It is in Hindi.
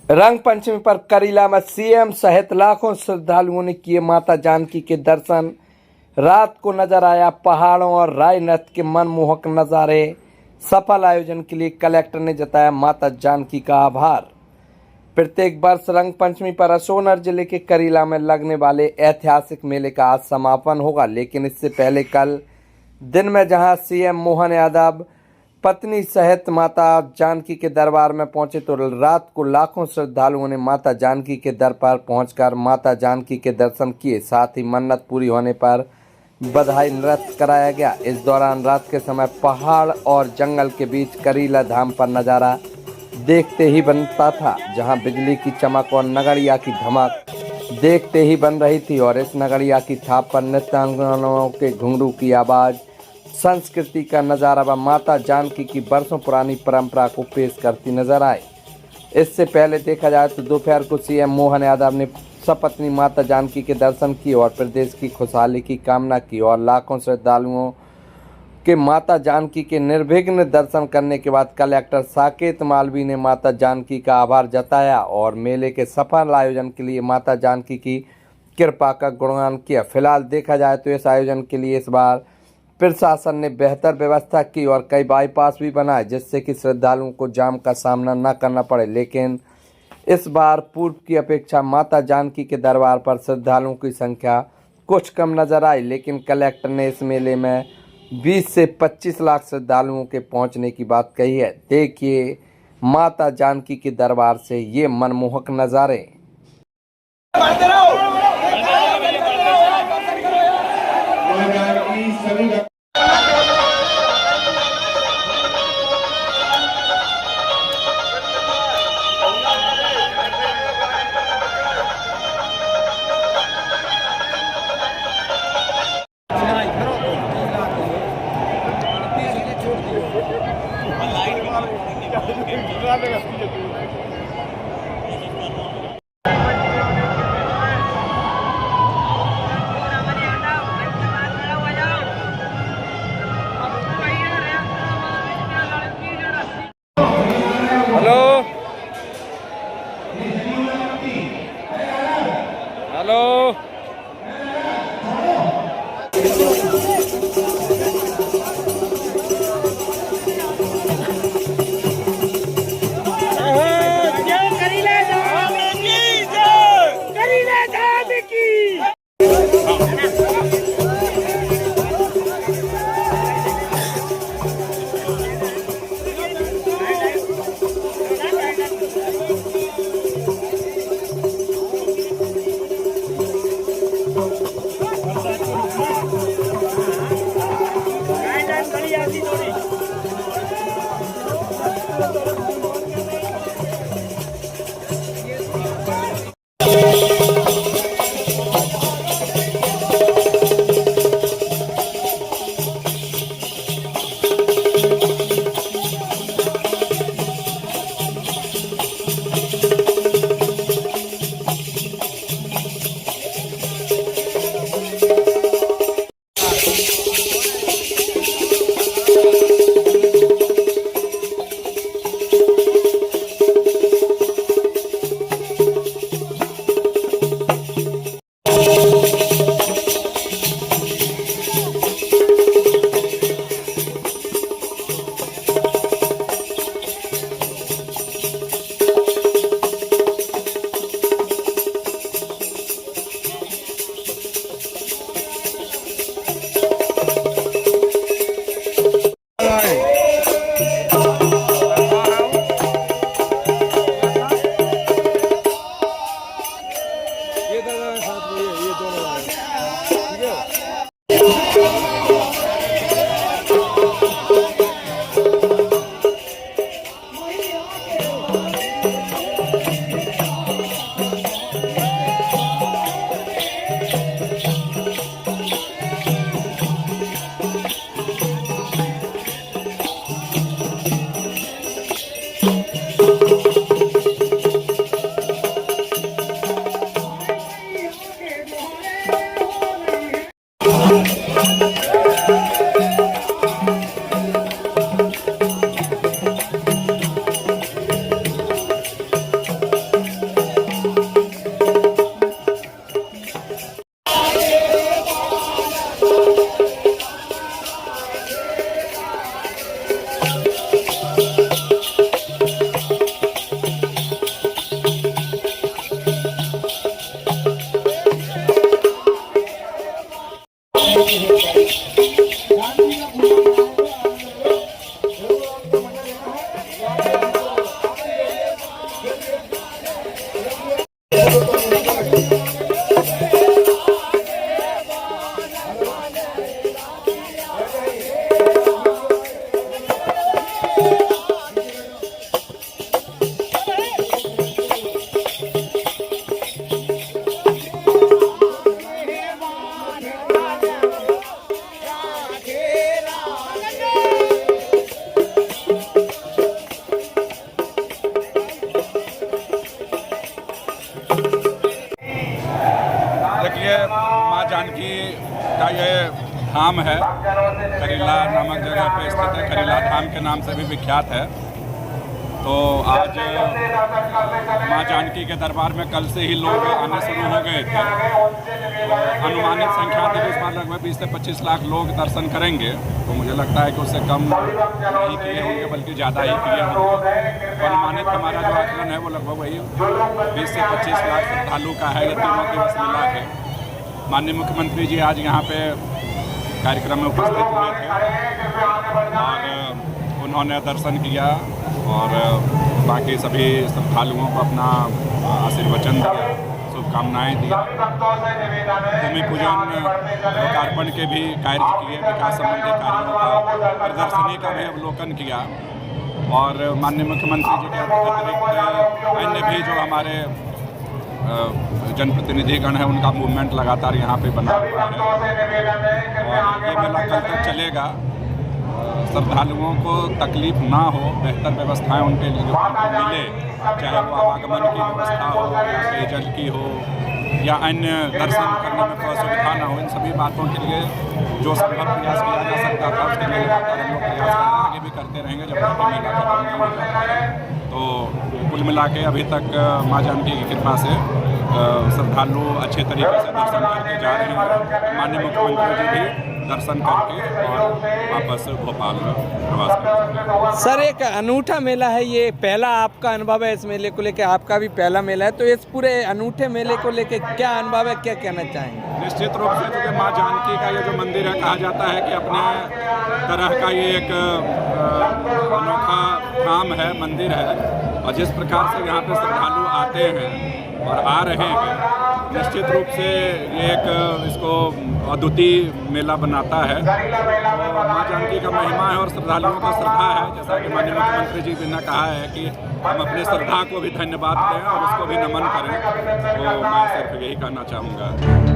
रंग पंचमी पर करीला में सीएम सहित लाखों श्रद्धालुओं ने किए माता जानकी के दर्शन। रात को नजर आया पहाड़ों और रायनथ के मनमोहक नजारे। सफल आयोजन के लिए कलेक्टर ने जताया माता जानकी का आभार। प्रत्येक वर्ष रंग पंचमी पर अशोकनगर जिले के करीला में लगने वाले ऐतिहासिक मेले का आज समापन होगा, लेकिन इससे पहले कल दिन में जहां सीएम मोहन यादव पत्नी सहित माता जानकी के दरबार में पहुंचे तो रात को लाखों श्रद्धालुओं ने माता जानकी के दर पर पहुंचकर माता जानकी के दर्शन किए। साथ ही मन्नत पूरी होने पर बधाई नृत्य कराया गया। इस दौरान रात के समय पहाड़ और जंगल के बीच करीला धाम पर नजारा देखते ही बनता था, जहां बिजली की चमक और नगड़िया की धमक देखते ही बन रही थी। और इस नगड़िया की थाप पर नृत्यांगनाओं के घुंघरू की आवाज संस्कृति का नजारा व माता जानकी की बरसों पुरानी परंपरा को पेश करती नजर आए। इससे पहले देखा जाए तो दोपहर को सीएम मोहन यादव ने सपत्नी माता जानकी के दर्शन किए और प्रदेश की खुशहाली की कामना की। और लाखों श्रद्धालुओं के माता जानकी के निर्विघ्न दर्शन करने के बाद कलेक्टर साकेत मालवी ने माता जानकी का आभार जताया और मेले के सफल आयोजन के लिए माता जानकी की कृपा का गुणगान किया। फिलहाल देखा जाए तो इस आयोजन के लिए इस बार प्रशासन ने बेहतर व्यवस्था की और कई बाईपास भी बनाए, जिससे कि श्रद्धालुओं को जाम का सामना न करना पड़े। लेकिन इस बार पूर्व की अपेक्षा माता जानकी के दरबार पर श्रद्धालुओं की संख्या कुछ कम नजर आई, लेकिन कलेक्टर ने इस मेले में 20 से 25 लाख श्रद्धालुओं के पहुंचने की बात कही है। देखिए माता जानकी के दरबार से ये मनमोहक नज़ारे। हेलो हेलो धाम है, करीला नामक जगह पे स्थित है, करीला धाम के नाम से भी विख्यात है। तो आज माँ जानकी के दरबार में कल से ही लोग आने शुरू हो गए थे। अनुमानित संख्या थी इस बार लगभग 20 से 25 लाख लोग दर्शन करेंगे। तो मुझे लगता है कि उससे कम नहीं किए होंगे, बल्कि ज़्यादा ही किए होंगे। तो अनुमानित हमारा जो आकलन है वो लगभग वही 20 से 25 लाख श्रद्धालु का है। ये तीनों दिवस मिला के माननीय मुख्यमंत्री जी आज यहाँ पे कार्यक्रम में उपस्थित हुए थे और उन्होंने दर्शन किया और बाकी सभी श्रद्धालुओं को अपना आशीर्वचन दिया, शुभकामनाएँ दी। भूमि पूजन लोकार्पण के भी कार्य किए, विकास संबंधी कार्यों का प्रदर्शनी का भी अवलोकन किया और माननीय मुख्यमंत्री जी के अतिरिक्त अन्य भी जो हमारे जनप्रतिनिधिगण है उनका मूवमेंट लगातार यहाँ पे बना हुआ है और ये मेला कल तक चलेगा। श्रद्धालुओं को तकलीफ ना हो, बेहतर व्यवस्थाएं उनके लिए मिले, चाहे वो आवागमन की व्यवस्था हो या पेयजल की हो या अन्य दर्शन करने में कोई असुविधा ना हो, इन सभी बातों के लिए जो संभव प्रयास किया जा सकता था उसके लिए लगातार हम लोग प्रयास कर रहे हैं, आगे भी करते रहेंगे जब तक मेला खत्म नहीं हो जाता है। तो कुल मिला के अभी तक माँ जानकी की कृपा से श्रद्धालु अच्छे तरीके से दर्शन करके जा रहे हैं। माननीय मुख्यमंत्री जी भी दर्शन करके और वापस भोपाल प्रवास करेंगे। सर, एक अनूठा मेला है ये, पहला आपका अनुभव है इस मेले को लेकर, आपका भी पहला मेला है, तो इस पूरे अनूठे मेले को लेकर क्या अनुभव है, क्या कहना चाहेंगे? निश्चित रूप से क्योंकि माँ जानकी का ये जो मंदिर है, कहा जाता है कि अपने तरह का ये एक अनोखा धाम है, मंदिर है और जिस प्रकार से यहाँ पे श्रद्धालु आते हैं और आ रहे हैं, निश्चित रूप से ये एक इसको अद्वितीय मेला बनाता है। तो माँ जानकी का महिमा है और श्रद्धालुओं का श्रद्धा है, जैसा कि माननीय मुख्यमंत्री जी ने कहा है कि हम अपने श्रद्धा को भी धन्यवाद दें और उसको भी नमन करें। तो मैं सिर्फ यही कहना चाहूँगा।